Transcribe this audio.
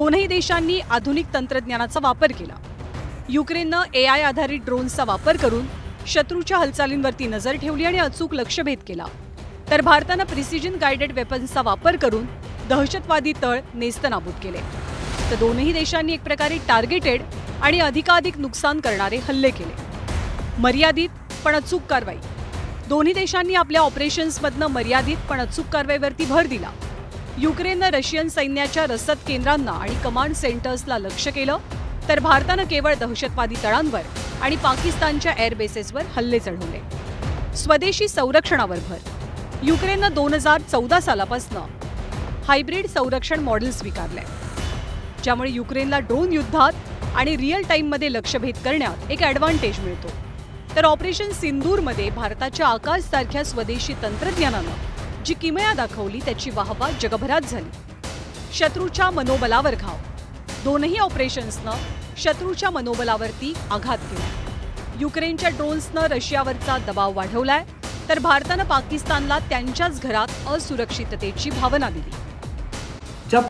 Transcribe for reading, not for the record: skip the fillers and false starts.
दोनही देशांनी आधुनिक तंत्रज्ञानाचा वापर केला। युक्रेननं AI आधारित ड्रोन्सचा वापर करून शत्रूच्या हालचालींवरती नजर ठेवली आणि अचूक लक्ष्यभेद केला, तर भारतानं प्रिसिजन गाइडेड वेपन्सचा वापर करून दहशतवादी तळ नेस्तनाबूत केले। तर दोनही देशांनी एक प्रकारे टार्गेटेड आणि अधिकाधिक नुकसान करणारे हल्ले केले। मर्यादित पण अचूक कारवाई। दोन्ही देशांनी आपल्या ऑपरेशन्समधनं मर्यादित पण अचूक कारवाईवरती भर दिला। युक्रेननं रशियन सैन्याच्या रसद केंद्रांना आणि कमांड सेंटर्सला लक्ष्य केलं, तर भारतानं केवळ दहशतवादी तळांवर आणि पाकिस्तानच्या एअरबेसेसवर हल्ले चढवले। स्वदेशी संरक्षणावर भर। युक्रेननं 2014 सालापासून हायब्रिड संरक्षण मॉडेल स्वीकारलंय, ज्यामुळे युक्रेनला ड्रोन युद्धात आणि रिअल टाइममध्ये लक्ष्यभेद करण्यात एक ॲडव्हान्टेज मिळतो। तर ऑपरेशन सिंदूरमध्ये भारताच्या आकाशसारख्या स्वदेशी तंत्रज्ञानानं जी किमया दाखवली त्याची वाहवा जगभरात झाली। शत्रूच्या मनोबलावर घाव। दोनही ऑपरेशन्सनं शत्रूच्या मनोबलावरती आघात केला। युक्रेनच्या ड्रोन्सनं रशियावरचा दबाव वाढवलाय, तर भारतानं पाकिस्तानला त्यांच्याच घरात असुरक्षिततेची भावना दिली।